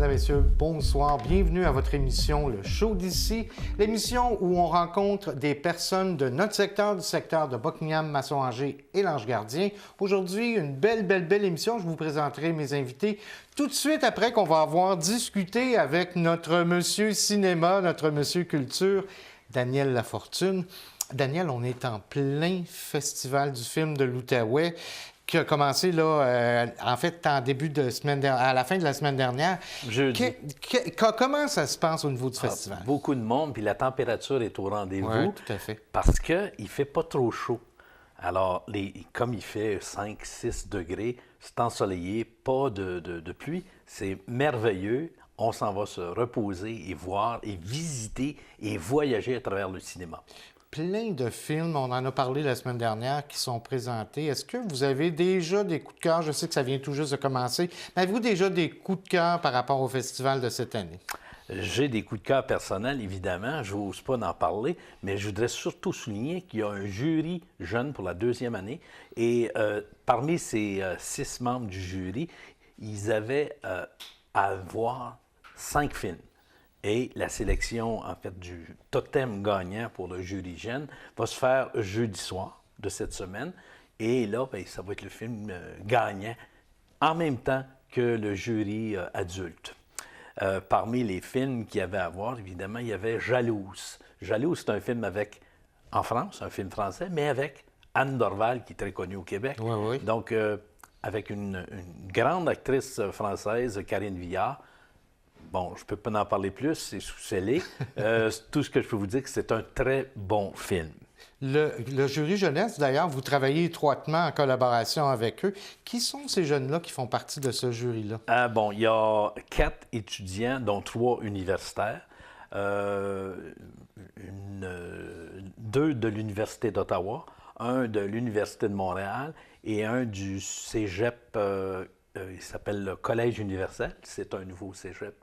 Mesdames, Messieurs, bonsoir. Bienvenue à votre émission Le Show d'ici, l'émission où on rencontre des personnes de notre secteur, du secteur de Buckingham, Masson-Angers et l'Ange-Gardien. Aujourd'hui, une belle émission. Je vous présenterai mes invités tout de suite après qu'on va avoir discuté avec notre monsieur cinéma, notre monsieur culture, Daniel Lafortune. Daniel, on est en plein festival du film de l'Outaouais, qui a commencé là, en fait, en début de semaine à la fin de la semaine dernière. Jeudi. Comment ça se passe au niveau du festival? Beaucoup de monde, puis la température est au rendez-vous. Oui, tout à fait. Parce qu'il ne fait pas trop chaud. Alors, comme il fait 5-6 degrés, c'est ensoleillé, pas de pluie, c'est merveilleux. On s'en va se reposer et voir et visiter et voyager à travers le cinéma. Plein de films, on en a parlé la semaine dernière, qui sont présentés. Est-ce que vous avez déjà des coups de cœur? Je sais que ça vient tout juste de commencer, mais avez-vous déjà des coups de cœur par rapport au festival de cette année? J'ai des coups de cœur personnels, évidemment. Je n'ose pas en parler, mais je voudrais surtout souligner qu'il y a un jury jeune pour la deuxième année. Et parmi ces 6 membres du jury, ils avaient à voir 5 films. Et la sélection, en fait, du totem gagnant pour le jury jeune va se faire jeudi soir de cette semaine. Et là, bien, ça va être le film gagnant en même temps que le jury adulte. Parmi les films qu'il y avait à voir, évidemment, il y avait Jalouse. Jalouse, c'est un film en France, un film français, mais avec Anne Dorval, qui est très connue au Québec. Oui, oui. Donc, avec une grande actrice française, Karine Viard. Bon, je ne peux pas en parler plus, c'est sous scellé. Tout ce que je peux vous dire, c'est que c'est un très bon film. Le jury jeunesse, d'ailleurs, vous travaillez étroitement en collaboration avec eux. Qui sont ces jeunes-là qui font partie de ce jury-là? Bon, il y a 4 étudiants, dont 3 universitaires, 2 de l'Université d'Ottawa, 1 de l'Université de Montréal et 1 du cégep, il s'appelle le Collège universel, c'est un nouveau cégep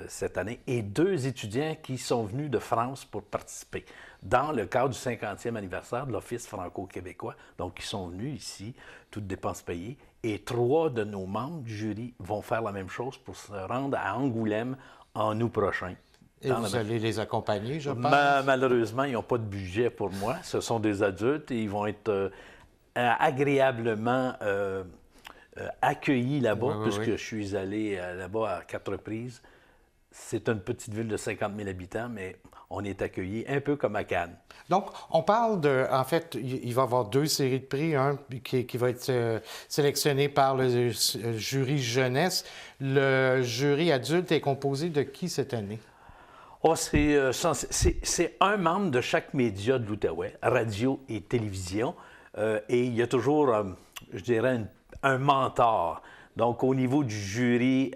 cette année, et 2 étudiants qui sont venus de France pour participer dans le cadre du 50e anniversaire de l'Office franco-québécois. Donc, ils sont venus ici, toutes dépenses payées, et 3 de nos membres du jury vont faire la même chose pour se rendre à Angoulême en août prochain. Et vous allez les accompagner, je pense? Malheureusement, ils n'ont pas de budget pour moi. Ce sont des adultes et ils vont être agréablement accueillis là-bas, puisque je suis allé là-bas à 4 reprises. C'est une petite ville de 50 000 habitants, mais on est accueillis un peu comme à Cannes. Donc, on parle de... En fait, il va y avoir 2 séries de prix. Un qui va être sélectionné par le jury jeunesse. Le jury adulte est composé de qui cette année? C'est un membre de chaque média de l'Outaouais, radio et télévision. Et il y a toujours, je dirais, un mentor. Donc, au niveau du jury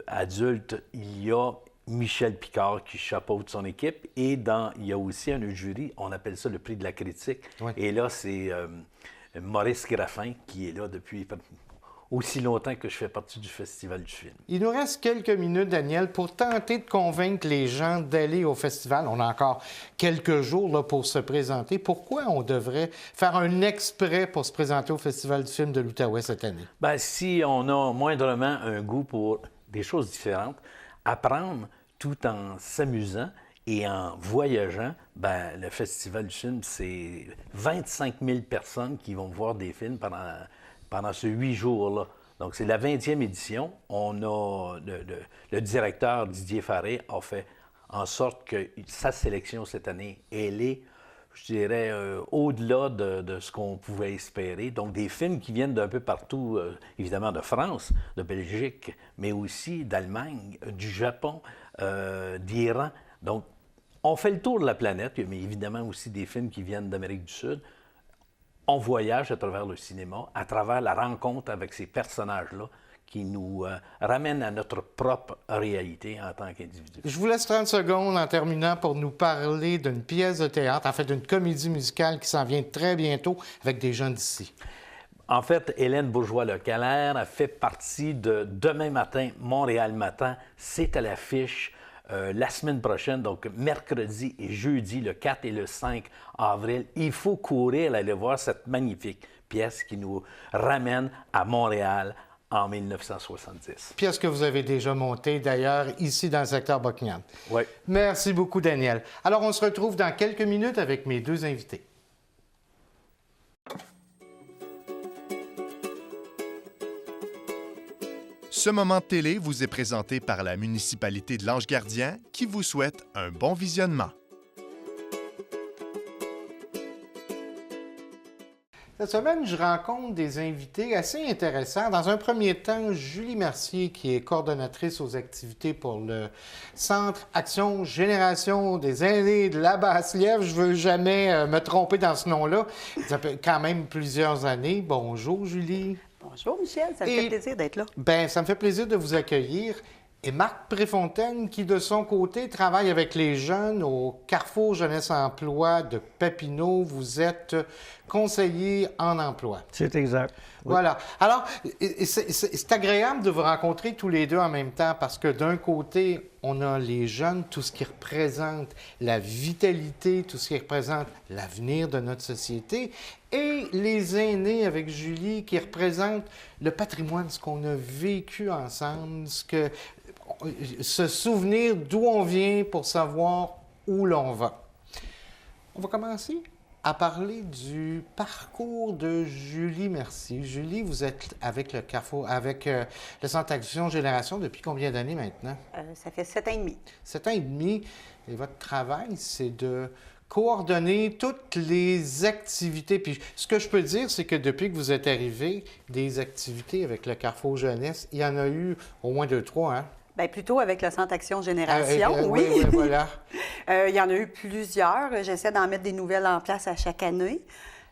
adulte, il y a Michel Picard qui chapeaute son équipe. Et il y a aussi un jury, on appelle ça le prix de la critique. Oui. Et là, c'est Maurice Graffin qui est là depuis aussi longtemps que je fais partie du Festival du film. Il nous reste quelques minutes, Daniel, pour tenter de convaincre les gens d'aller au festival. On a encore quelques jours là, pour se présenter. Pourquoi on devrait faire un exprès pour se présenter au Festival du film de l'Outaouais cette année? Bien, si on a moindrement un goût pour des choses différentes, apprendre tout en s'amusant et en voyageant, bien, le Festival du film, c'est 25 000 personnes qui vont voir des films pendant ces 8 jours-là. Donc, c'est la 20e édition. On a le directeur Didier Farré a fait en sorte que sa sélection cette année, elle est, je dirais, au-delà de ce qu'on pouvait espérer. Donc, des films qui viennent d'un peu partout, évidemment de France, de Belgique, mais aussi d'Allemagne, du Japon, d'Iran. Donc, on fait le tour de la planète, mais évidemment aussi des films qui viennent d'Amérique du Sud. On voyage à travers le cinéma, à travers la rencontre avec ces personnages-là qui nous ramènent à notre propre réalité en tant qu'individu. Je vous laisse 30 secondes en terminant pour nous parler d'une pièce de théâtre, en fait d'une comédie musicale qui s'en vient très bientôt avec des gens d'ici. En fait, Hélène Bourgeois-Lecalaire a fait partie de Demain matin, Montréal matin. C'est à l'affiche la semaine prochaine, donc mercredi et jeudi, le 4 et le 5 avril. Il faut courir aller voir cette magnifique pièce qui nous ramène à Montréal en 1970. Puis est-ce que vous avez déjà monté, d'ailleurs, ici dans le secteur Buckingham? Oui. Merci beaucoup, Daniel. Alors, on se retrouve dans quelques minutes avec mes deux invités. Ce moment de télé vous est présenté par la municipalité de Lange-Gardien qui vous souhaite un bon visionnement. Cette semaine, je rencontre des invités assez intéressants. Dans un premier temps, Julie Mercier, qui est coordonnatrice aux activités pour le Centre Action Génération des aînés de la Basse-Lièvre. Je ne veux jamais me tromper dans ce nom-là. Ça fait quand même plusieurs années. Bonjour, Julie. Bonjour, Michel. Ça me fait plaisir d'être là. Bien, ça me fait plaisir de vous accueillir. Et Marc Préfontaine, qui, de son côté, travaille avec les jeunes au Carrefour Jeunesse Emploi de Papineau. Vous êtes conseiller en emploi. C'est exact. Oui. Voilà. Alors, c'est agréable de vous rencontrer tous les deux en même temps parce que d'un côté, on a les jeunes, tout ce qui représente la vitalité, tout ce qui représente l'avenir de notre société, et les aînés avec Julie qui représentent le patrimoine, ce qu'on a vécu ensemble, se souvenir d'où on vient pour savoir où l'on va. On va commencer à parler du parcours de Julie Mercier. Julie, vous êtes avec le Carrefour, avec le Centre Action Génération depuis combien d'années maintenant? Ça fait 7 ans et demi. 7 ans et demi. Et votre travail, c'est de coordonner toutes les activités. Puis ce que je peux dire, c'est que depuis que vous êtes arrivé, des activités avec le Carrefour Jeunesse, il y en a eu au moins 2-3, hein? Bien, plutôt avec le Centre Action Génération, oui. Oui, voilà. Il y en a eu plusieurs. J'essaie d'en mettre des nouvelles en place à chaque année.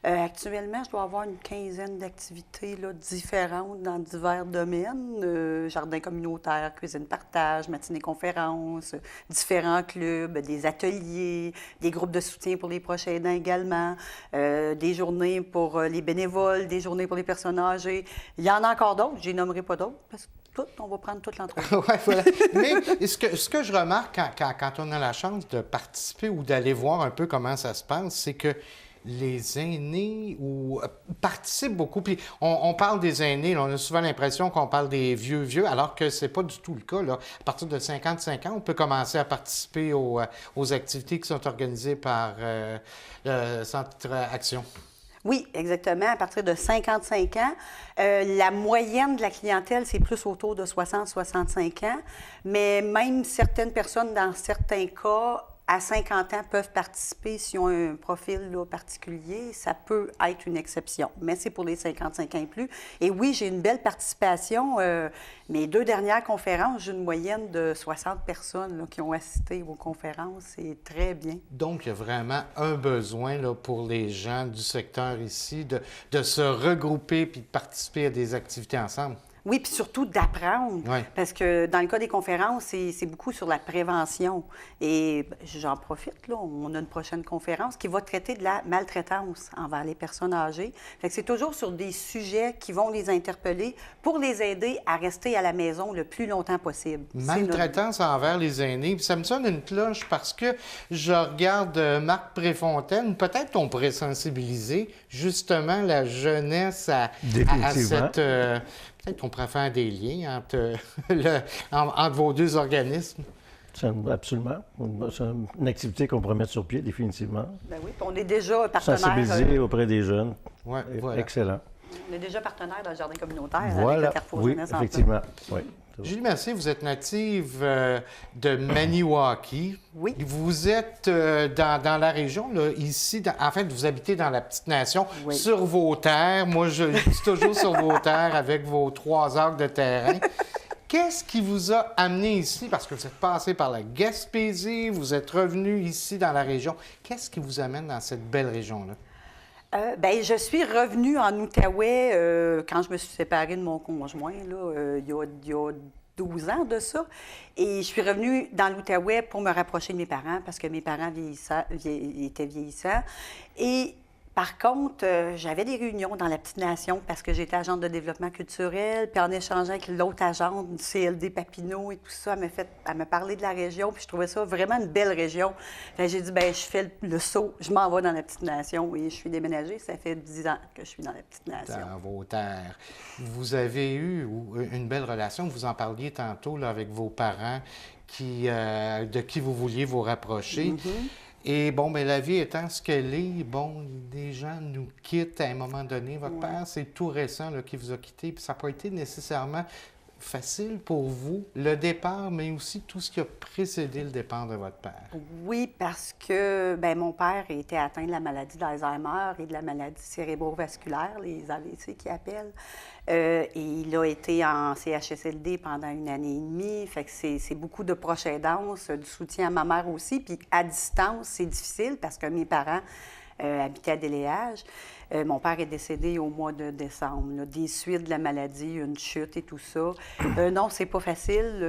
Actuellement, je dois avoir une quinzaine d'activités là, différentes dans divers domaines. Jardin communautaire, cuisine partage, matinée-conférence, différents clubs, des ateliers, des groupes de soutien pour les proches aidants également, des journées pour les bénévoles, des journées pour les personnes âgées. Il y en a encore d'autres, je les nommerai pas d'autres, parce que on va prendre toute l'entrevue. Oui, voilà. Mais ce que je remarque quand on a la chance de participer ou d'aller voir un peu comment ça se passe, c'est que les aînés participent beaucoup. Puis on parle des aînés, là, on a souvent l'impression qu'on parle des vieux, alors que c'est pas du tout le cas. Là. À partir de 55 ans, on peut commencer à participer aux activités qui sont organisées par le Centre Action. Oui, exactement. À partir de 55 ans, la moyenne de la clientèle, c'est plus autour de 60-65 ans. Mais même certaines personnes, dans certains cas, à 50 ans, peuvent participer s'ils ont un profil là, particulier. Ça peut être une exception, mais c'est pour les 55 ans et plus. Et oui, j'ai une belle participation. Mes 2 dernières conférences, j'ai une moyenne de 60 personnes là, qui ont assisté aux conférences. C'est très bien. Donc, il y a vraiment un besoin là, pour les gens du secteur ici de se regrouper puis de participer à des activités ensemble. Oui, puis surtout d'apprendre. Oui. Parce que dans le cas des conférences, c'est beaucoup sur la prévention. Et j'en profite, là, on a une prochaine conférence qui va traiter de la maltraitance envers les personnes âgées. Fait que c'est toujours sur des sujets qui vont les interpeller pour les aider à rester à la maison le plus longtemps possible. Maltraitance envers les aînés. Puis ça me sonne une cloche parce que je regarde Marc Préfontaine. Peut-être qu'on pourrait sensibiliser justement la jeunesse à cette... Peut-être qu'on pourrait faire des liens entre vos deux organismes. Absolument. C'est une activité qu'on pourrait mettre sur pied, définitivement. Bien oui, on est déjà partenaire. Sensibiliser auprès des jeunes. Oui, voilà. Excellent. On est déjà partenaire dans le jardin communautaire voilà. avec le Carrefour Jeunesse Emploi. Effectivement. Oui. Julie Mercier, vous êtes native de Maniwaki. Oui. Vous êtes dans la région, là, ici, en fait, vous habitez dans la petite nation, oui. Sur vos terres. Moi, je suis toujours sur vos terres avec vos 3 acres de terrain. Qu'est-ce qui vous a amené ici? Parce que vous êtes passé par la Gaspésie, vous êtes revenu ici dans la région. Qu'est-ce qui vous amène dans cette belle région-là? Bien, je suis revenue en Outaouais quand je me suis séparée de mon conjoint, là, il y a 12 ans de ça. Et je suis revenue dans l'Outaouais pour me rapprocher de mes parents parce que mes parents étaient vieillissants. Et Par contre, j'avais des réunions dans la petite nation parce que j'étais agente de développement culturel. Puis en échangeant avec l'autre agente du CLD Papineau et tout ça, elle m'a parlé de la région. Puis je trouvais ça vraiment une belle région. Fait que j'ai dit, bien, je fais le saut, je m'en vais dans la petite nation. Et je suis déménagée. Ça fait 10 ans que je suis dans la petite nation. Dans vos terres. Vous avez eu une belle relation. Vous en parliez tantôt là, avec vos parents de qui vous vouliez vous rapprocher. Et bon, bien, la vie étant ce qu'elle est, bon, des gens nous quittent à un moment donné. Votre père, c'est tout récent là, qui vous a quitté, puis ça n'a pas été nécessairement facile pour vous, le départ, mais aussi tout ce qui a précédé le départ de votre père. Oui, parce que bien, mon père était atteint de la maladie d'Alzheimer et de la maladie cérébrovasculaire, les AVC qui appellent. Et il a été en CHSLD pendant 1 année et demie. Fait que c'est beaucoup de proche aidance, du soutien à ma mère aussi. Puis à distance, c'est difficile parce que mes parents habitaient à Déléage. Mon père est décédé au mois de décembre, là, des suites de la maladie, une chute et tout ça. Non, c'est pas facile.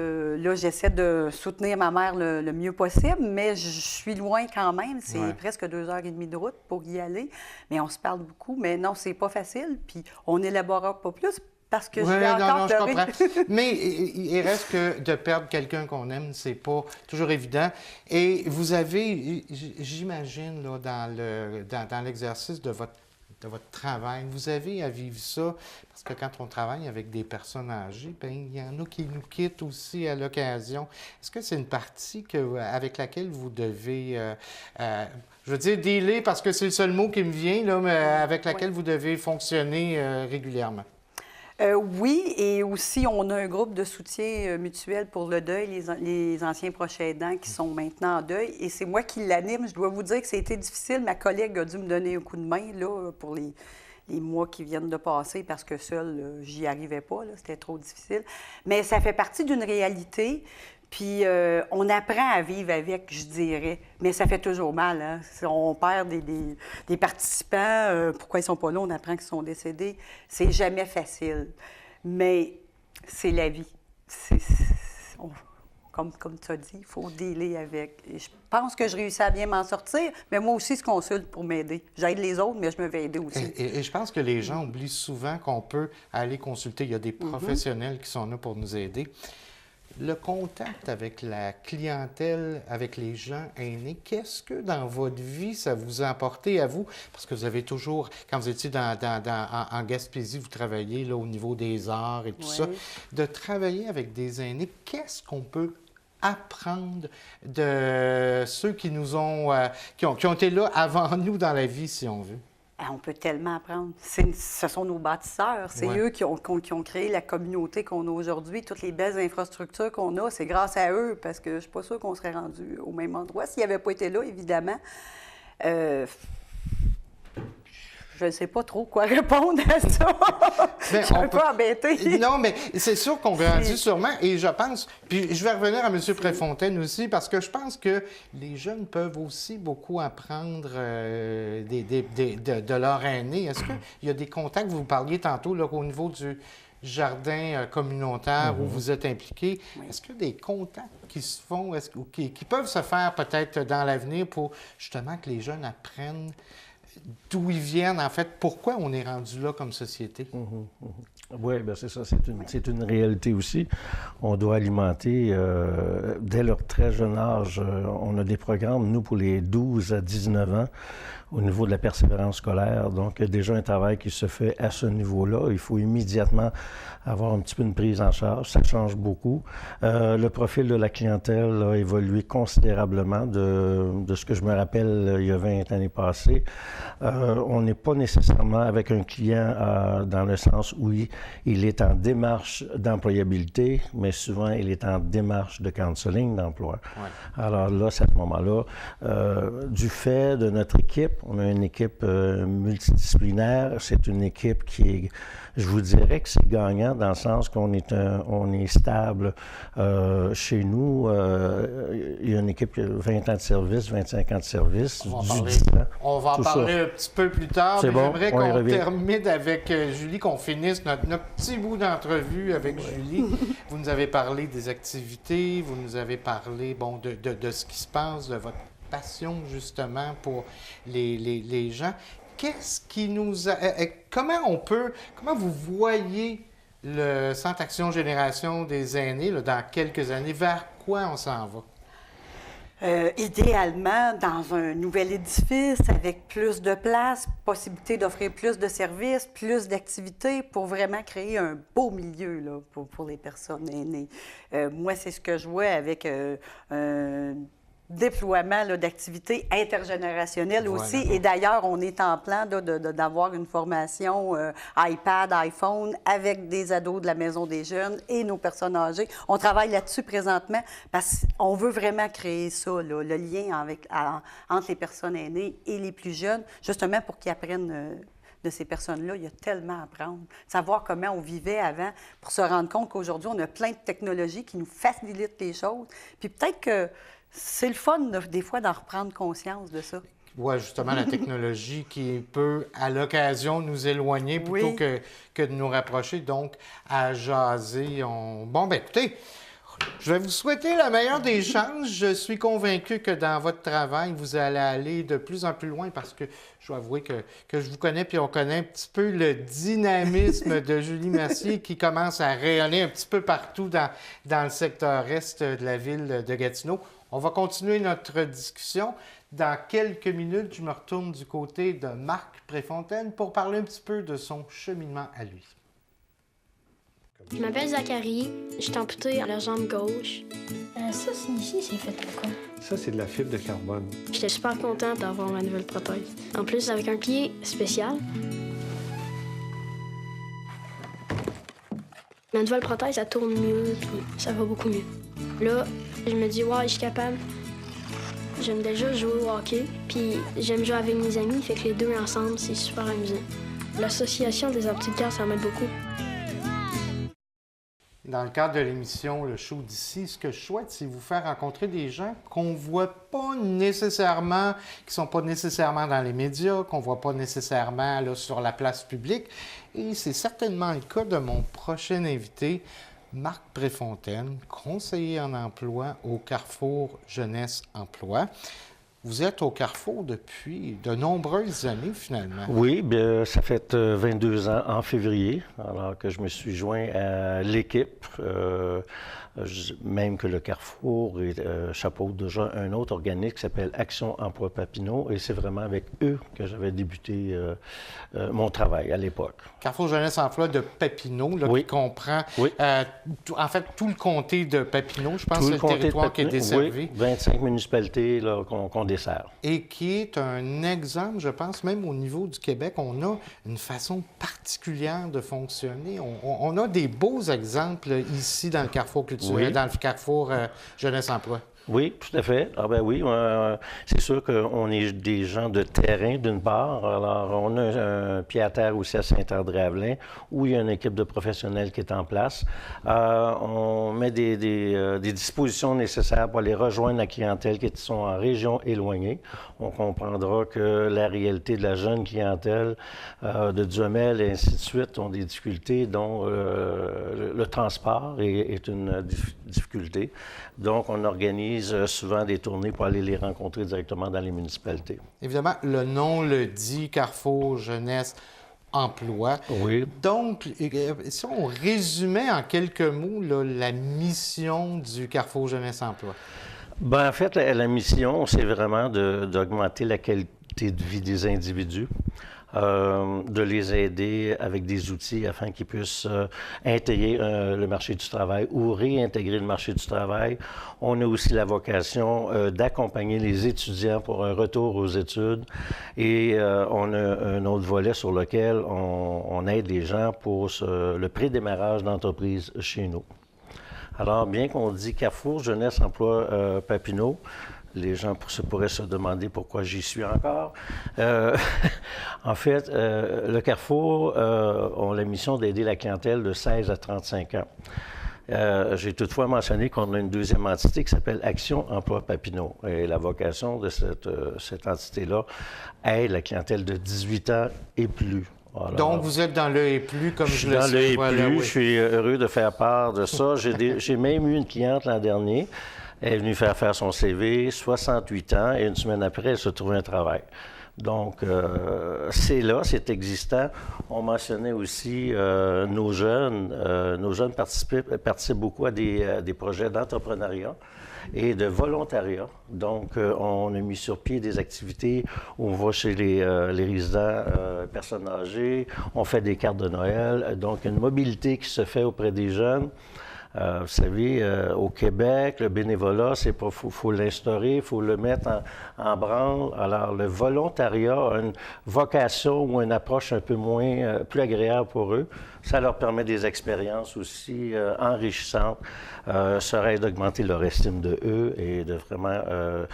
Là, j'essaie de soutenir ma mère le mieux possible, mais je suis loin quand même. C'est presque 2h30 de route pour y aller. Mais on se parle beaucoup. Mais non, c'est pas facile. Puis on n'élaborera pas plus parce que je vais encore je pleurer. comprends. Mais il reste que de perdre quelqu'un qu'on aime, c'est pas toujours évident. Et vous avez, j'imagine, là, dans l'exercice de votre travail, vous avez à vivre ça, parce que quand on travaille avec des personnes âgées, bien, il y en a qui nous quittent aussi à l'occasion. Est-ce que c'est une partie avec laquelle vous devez, je veux dire dealer, parce que c'est le seul mot qui me vient, là, mais avec laquelle vous devez fonctionner régulièrement? Oui, et aussi, on a un groupe de soutien mutuel pour le deuil, les anciens proches aidants qui sont maintenant en deuil. Et c'est moi qui l'anime. Je dois vous dire que c'était difficile. Ma collègue a dû me donner un coup de main là, pour les mois qui viennent de passer parce que seule, j'y arrivais pas. C'était trop difficile. Mais ça fait partie d'une réalité. Puis on apprend à vivre avec, je dirais. Mais ça fait toujours mal. Hein? On perd des participants. Pourquoi ils ne sont pas là? On apprend qu'ils sont décédés. C'est jamais facile. Mais c'est la vie. Comme tu as dit, il faut dealer avec. Et je pense que je réussis à bien m'en sortir, mais moi aussi, je consulte pour m'aider. J'aide les autres, mais je me fais aider aussi. Et je pense que les gens oublient souvent qu'on peut aller consulter. Il y a des professionnels qui sont là pour nous aider. Le contact avec la clientèle, avec les gens aînés, qu'est-ce que dans votre vie ça vous a apporté à vous? Parce que vous avez toujours, quand vous étiez en Gaspésie, vous travaillez là, au niveau des arts et tout ça. De travailler avec des aînés, qu'est-ce qu'on peut apprendre de ceux qui nous ont, qui ont été là avant nous dans la vie, si on veut? On peut tellement apprendre. Ce sont nos bâtisseurs. C'est eux qui ont créé la communauté qu'on a aujourd'hui. Toutes les belles infrastructures qu'on a, c'est grâce à eux, parce que je ne suis pas sûre qu'on serait rendu au même endroit s'ils n'avaient pas été là, évidemment. Je ne sais pas trop quoi répondre à ça. Je suis un peu embêtée. Non, mais c'est sûr qu'on grandit sûrement. Et je pense, puis je vais revenir à M. Préfontaine aussi, parce que je pense que les jeunes peuvent aussi beaucoup apprendre de leur aînés. Est-ce qu'il y a des contacts, vous parliez tantôt là, au niveau du jardin communautaire où vous êtes impliqué. Est-ce qu'il y a des contacts qui se font, ou qui peuvent se faire peut-être dans l'avenir pour justement que les jeunes apprennent d'où ils viennent, en fait, pourquoi on est rendu là comme société? Oui, bien c'est ça, c'est une réalité aussi. On doit alimenter, dès leur très jeune âge, on a des programmes, nous, pour les 12 à 19 ans, au niveau de la persévérance scolaire. Donc, déjà un travail qui se fait à ce niveau-là. Il faut immédiatement avoir un petit peu une prise en charge. Ça change beaucoup. Le profil de la clientèle a évolué considérablement de ce que je me rappelle il y a 20 années passées. On n'est pas nécessairement avec un client dans le sens où il est en démarche d'employabilité, mais souvent il est en démarche de counseling d'emploi. Ouais. Alors là, à ce moment-là, du fait de notre équipe, on a une équipe multidisciplinaire. C'est une équipe qui est, je vous dirais que c'est gagnant dans le sens qu'on est stable. Chez nous, il y a une équipe qui a 20 ans de service, 25 ans de service. On va en parler un petit peu plus tard, mais bon, j'aimerais qu'on termine avec Julie, qu'on finisse notre petit bout d'entrevue avec Julie. Vous nous avez parlé des activités, vous nous avez parlé de ce qui se passe, de votre passion justement pour les gens. qu'est-ce qui nous comment vous voyez le Centre Action Génération des aînés là, dans quelques années? Vers quoi on s'en va? Idéalement, dans un nouvel édifice avec plus de place, possibilité d'offrir plus de services, plus d'activités pour vraiment créer un beau milieu là, pour les personnes aînées. Moi, c'est ce que je vois avec un déploiement là, d'activités intergénérationnelles aussi. Et d'ailleurs, on est en plan d'avoir une formation iPad, iPhone avec des ados de la Maison des jeunes et nos personnes âgées. On travaille là-dessus présentement parce qu'on veut vraiment créer ça, là, le lien entre les personnes aînées et les plus jeunes, justement pour qu'ils apprennent de ces personnes-là. Il y a tellement à apprendre. Savoir comment on vivait avant pour se rendre compte qu'aujourd'hui, on a plein de technologies qui nous facilitent les choses. Puis peut-être que c'est le fun, des fois, d'en reprendre conscience de ça. Oui, justement, la technologie qui peut, à l'occasion, nous éloigner plutôt que de nous rapprocher. Donc, à jaser, Bon, bien, écoutez, je vais vous souhaiter la meilleure des chances. Je suis convaincu que dans votre travail, vous allez aller de plus en plus loin parce que je dois avouer que je vous connais puis on connaît un petit peu le dynamisme de Julie Mercier qui commence à rayonner un petit peu partout dans le secteur est de la ville de Gatineau. On va continuer notre discussion. Dans quelques minutes, je me retourne du côté de Marc Préfontaine pour parler un petit peu de son cheminement à lui. Je m'appelle Zachary, je suis amputé à la jambe gauche. Ça, ici, c'est fait en quoi? Ça, c'est de la fibre de carbone. J'étais super contente d'avoir ma nouvelle prothèse. En plus, avec un pied spécial. Ma nouvelle prothèse, elle tourne mieux, puis ça va beaucoup mieux. Là, je me dis, ouais, je suis capable. J'aime déjà jouer au hockey, puis j'aime jouer avec mes amis, fait que les deux ensemble, c'est super amusant. L'association des aptitudes, ça m'aide beaucoup. Dans le cadre de l'émission Le Show d'ici, ce que je souhaite, c'est vous faire rencontrer des gens qu'on ne voit pas nécessairement, qui ne sont pas nécessairement dans les médias, qu'on ne voit pas nécessairement là, sur la place publique. Et c'est certainement le cas de mon prochain invité, Marc Préfontaine, conseiller en emploi au Carrefour Jeunesse Emploi. Vous êtes au Carrefour depuis de nombreuses années, finalement. Oui, bien, ça fait 22 ans en février, alors que je me suis joint à l'équipe, même que le Carrefour chapeaute déjà un autre organisme qui s'appelle Action Emploi Papineau, et c'est vraiment avec eux que j'avais débuté mon travail à l'époque. Carrefour Jeunesse Emploi de Papineau, là, qui comprend en fait tout le comté de Papineau, je pense que c'est le territoire qui est desservi. Oui, 25 municipalités là, qu'on dessert. Et qui est un exemple, je pense, même au niveau du Québec, on a une façon particulière de fonctionner. On a des beaux exemples ici dans le Carrefour culturel, dans le Carrefour Jeunesse Emploi. Oui, tout à fait. Ah ben oui, c'est sûr qu'on est des gens de terrain, d'une part. Alors, on a un pied à terre aussi à Saint-André-Avelin, où il y a une équipe de professionnels qui est en place. On met des dispositions nécessaires pour aller rejoindre la clientèle qui sont en région éloignée. On comprendra que la réalité de la jeune clientèle de Duhamel et ainsi de suite ont des difficultés, dont le transport est une difficulté. Donc, on organise souvent des tournées pour aller les rencontrer directement dans les municipalités. Évidemment, le nom le dit, Carrefour Jeunesse Emploi. Oui. Donc, si on résumait en quelques mots là, la mission du Carrefour Jeunesse Emploi. Bien, en fait, la mission, c'est vraiment d'augmenter la qualité de vie des individus. De les aider avec des outils afin qu'ils puissent intégrer le marché du travail ou réintégrer le marché du travail. On a aussi la vocation d'accompagner les étudiants pour un retour aux études et on a un autre volet sur lequel on aide les gens pour le prédémarrage d'entreprise chez nous. Alors, bien qu'on dit Carrefour Jeunesse Emploi Papineau, les gens pourraient se demander pourquoi j'y suis encore. En fait, le Carrefour a la mission d'aider la clientèle de 16 à 35 ans. J'ai toutefois mentionné qu'on a une deuxième entité qui s'appelle Action Emploi Papineau. Et la vocation de cette entité-là aide la clientèle de 18 ans et plus. Alors, donc, vous êtes dans le « et plus », comme je le sais. Dans le « et voilà, plus », oui. je suis heureux de faire part de ça. J'ai même eu une cliente l'an dernier. Elle est venue faire son CV, 68 ans, et une semaine après, elle se trouvait un travail. Donc, c'est là, c'est existant. On mentionnait aussi nos jeunes. Nos jeunes participent beaucoup à des projets d'entrepreneuriat et de volontariat. Donc, on a mis sur pied des activités où on va chez les résidents, personnes âgées, on fait des cartes de Noël. Donc, une mobilité qui se fait auprès des jeunes. Vous savez, au Québec, le bénévolat, faut l'instaurer, il faut le mettre en branle. Alors, le volontariat a une vocation ou une approche un peu plus agréable pour eux. Ça leur permet des expériences aussi enrichissantes. Ça aide d'augmenter leur estime de eux et de vraiment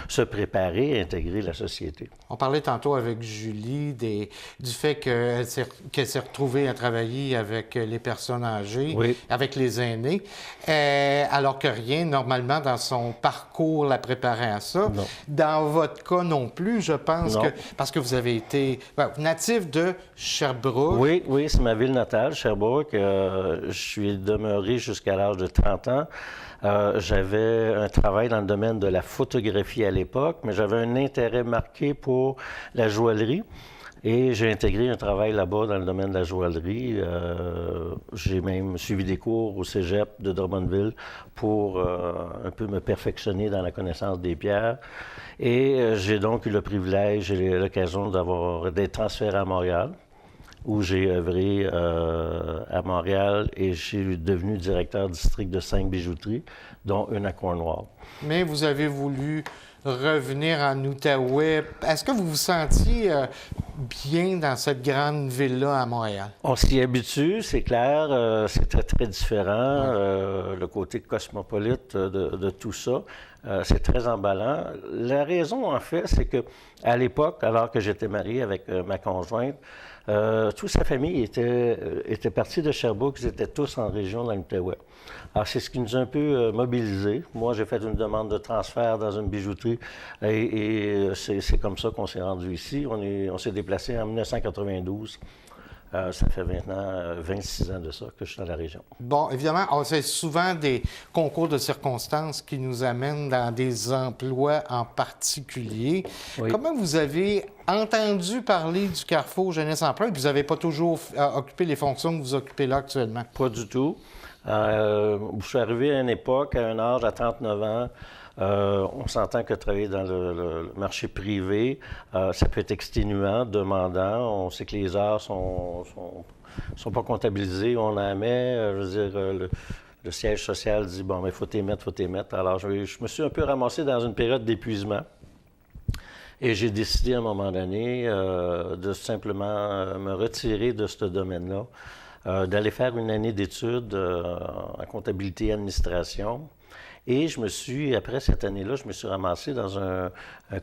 se préparer et intégrer la société. On parlait tantôt avec Julie du fait qu'elle s'est retrouvée à travailler avec les personnes âgées, oui. avec les aînés, alors que rien, normalement, dans son parcours la préparait à ça. Non. Dans votre cas non plus, je pense non. parce que vous avez été natif de Sherbrooke. Oui, c'est ma ville natale, Sherbrooke. Je suis demeuré jusqu'à l'âge de 30 ans. J'avais un travail dans le domaine de la photographie à l'époque, mais j'avais un intérêt marqué pour la joaillerie. Et j'ai intégré un travail là-bas dans le domaine de la joaillerie. J'ai même suivi des cours au cégep de Drummondville pour un peu me perfectionner dans la connaissance des pierres. Et j'ai donc eu le privilège et l'occasion d'être transféré à Montréal, où j'ai œuvré à Montréal et j'ai devenu directeur district de 5 bijouteries, dont une à Cornwall. Mais vous avez voulu revenir en Outaouais. Est-ce que vous vous sentiez bien dans cette grande ville-là à Montréal? On s'y habitue, c'est clair. C'est très, très différent. Le côté cosmopolite de tout ça, c'est très emballant. La raison, en fait, c'est que à l'époque, alors que j'étais marié avec ma conjointe, toute sa famille était partie de Sherbrooke. Ils étaient tous en région dans l'Outaouais. Alors, c'est ce qui nous a un peu mobilisés. Moi, j'ai fait une demande de transfert dans une bijouterie et c'est comme ça qu'on s'est rendu ici. On s'est déplacé en 1992. Ça fait maintenant 26 ans de ça que je suis dans la région. Bon, évidemment, c'est souvent des concours de circonstances qui nous amènent dans des emplois en particulier. Oui. Comment vous avez entendu parler du Carrefour Jeunesse Emploi et vous n'avez pas toujours occupé les fonctions que vous occupez là actuellement? Pas du tout. Je suis arrivé à une époque, à un âge, à 39 ans, on s'entend que travailler dans le marché privé, ça peut être exténuant, demandant. On sait que les heures sont pas comptabilisées. On en met, je veux dire, le siège social dit, bon, mais faut t'y mettre. Alors, je me suis un peu ramassé dans une période d'épuisement. Et j'ai décidé à un moment donné de simplement me retirer de ce domaine-là, d'aller faire une année d'études en comptabilité et administration. Et après cette année-là, je me suis ramassé dans un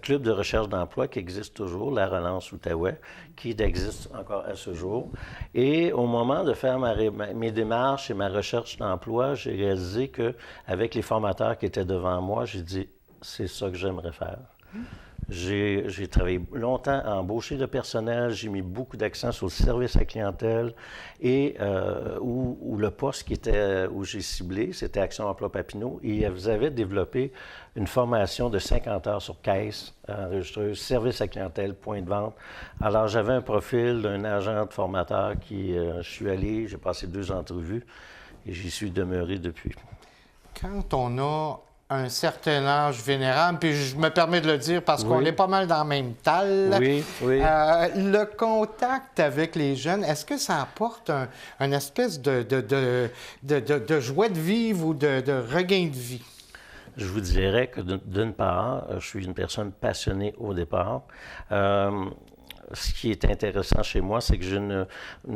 club de recherche d'emploi qui existe toujours, la Relance Outaouais, qui existe encore à ce jour. Et au moment de faire mes démarches et ma recherche d'emploi, j'ai réalisé qu'avec les formateurs qui étaient devant moi, j'ai dit, c'est ça que j'aimerais faire. J'ai travaillé longtemps à embaucher de personnel, j'ai mis beaucoup d'accent sur le service à clientèle et où le poste où j'ai ciblé, c'était Action Emploi Papineau, et ils avaient développé une formation de 50 heures sur caisse, enregistreuse, service à clientèle, point de vente. Alors j'avais un profil d'un agent de formateur je suis allé, j'ai passé 2 entrevues et j'y suis demeuré depuis. Quand on a un certain âge vénérable, puis je me permets de le dire parce qu'on est pas mal dans le même tal. Oui. Le contact avec les jeunes, est-ce que ça apporte une espèce de joie de vivre ou de regain de vie? Je vous dirais que d'une part, je suis une personne passionnée au départ. Ce qui est intéressant chez moi, c'est que j'ai une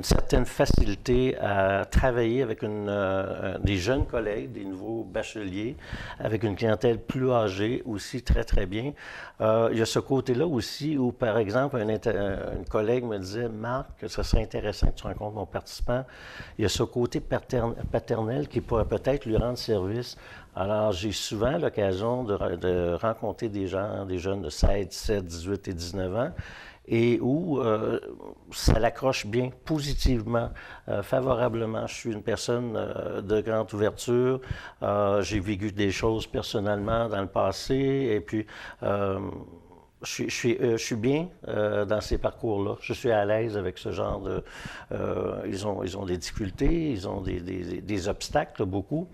certaine facilité à travailler avec des jeunes collègues, des nouveaux bacheliers, avec une clientèle plus âgée aussi très, très bien. Il y a ce côté-là aussi où, par exemple, une collègue me disait « Marc, ce serait intéressant que tu rencontres mon participant. » Il y a ce côté paternel qui pourrait peut-être lui rendre service. Alors, j'ai souvent l'occasion de rencontrer des jeunes de 16, 17, 18 et 19 ans, et où ça l'accroche bien, positivement, favorablement. Je suis une personne de grande ouverture. J'ai vécu des choses personnellement dans le passé, et puis Je suis bien dans ces parcours-là. Je suis à l'aise avec ce genre de... ils ont des difficultés, ils ont des obstacles, beaucoup.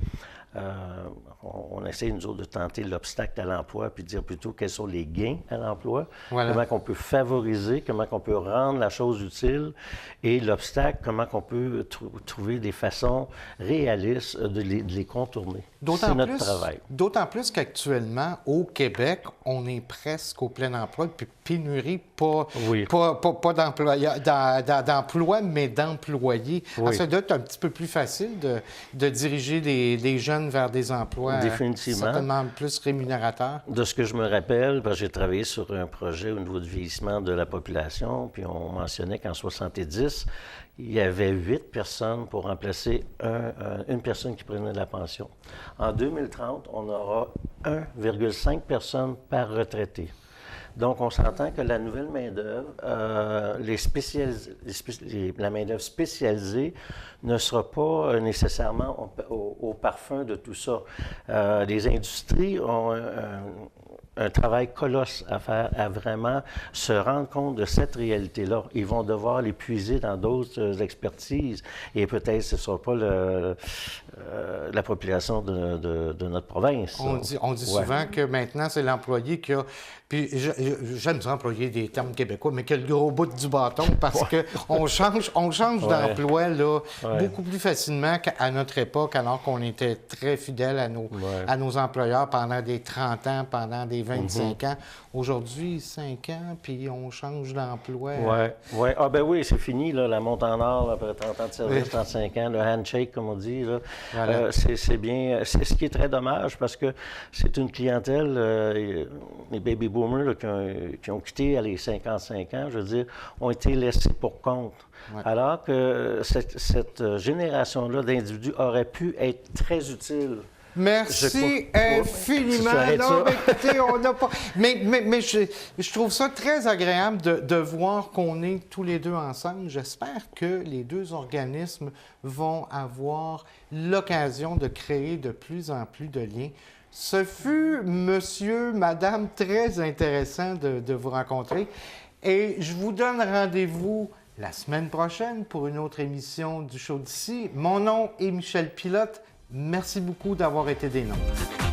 On essaie, nous autres, de tenter l'obstacle à l'emploi puis de dire plutôt quels sont les gains à l'emploi, Voilà. comment on peut favoriser, comment on peut rendre la chose utile, et l'obstacle, comment on peut trouver des façons réalistes de les contourner. C'est notre travail. D'autant plus qu'actuellement, au Québec, on est presque au plein emploi, puis pénurie, pas d'emploi, mais d'employés. Oui. Alors, ça doit être un petit peu plus facile de diriger des jeunes vers des emplois certainement plus rémunérateurs. De ce que je me rappelle, parce que j'ai travaillé sur un projet au niveau du vieillissement de la population, puis on mentionnait qu'en 70, il y avait 8 personnes pour remplacer une personne qui prenait de la pension. En 2030, on aura 1,5 personnes par retraité. Donc, on s'entend que la nouvelle main-d'œuvre, la main-d'œuvre spécialisée ne sera pas nécessairement au parfum de tout ça. Les industries ont un travail colosse à faire, à vraiment se rendre compte de cette réalité-là. Ils vont devoir les puiser dans d'autres expertises et peut-être ce ne sera pas la population de notre province. On dit souvent que maintenant, c'est l'employé qui a... Puis j'aime ça employer des termes québécois, mais qui a le gros bout du bâton parce qu'on change d'emploi là, beaucoup plus facilement qu'à notre époque, alors qu'on était très fidèles à nos employeurs pendant des 30 ans, pendant des 25 ans. Aujourd'hui, 5 ans, puis on change d'emploi. Oui. Ah ben oui, c'est fini, là, la monte en or, là, après 30 ans de service, 35 ans, le handshake, comme on dit. Là. Voilà. C'est bien. C'est ce qui est très dommage parce que c'est une clientèle, les baby boomers là, qui ont quitté à les 55 ans, je veux dire, ont été laissés pour compte. Ouais. Alors que cette génération-là d'individus aurait pu être très utile. Merci infiniment. Non, mais écoutez, on n'a pas... Mais je trouve ça très agréable de voir qu'on est tous les deux ensemble. J'espère que les deux organismes vont avoir l'occasion de créer de plus en plus de liens. Ce fut, monsieur, madame, très intéressant de vous rencontrer. Et je vous donne rendez-vous la semaine prochaine pour une autre émission du Show d'ici. Mon nom est Michel Pilote. Merci beaucoup d'avoir été des nôtres.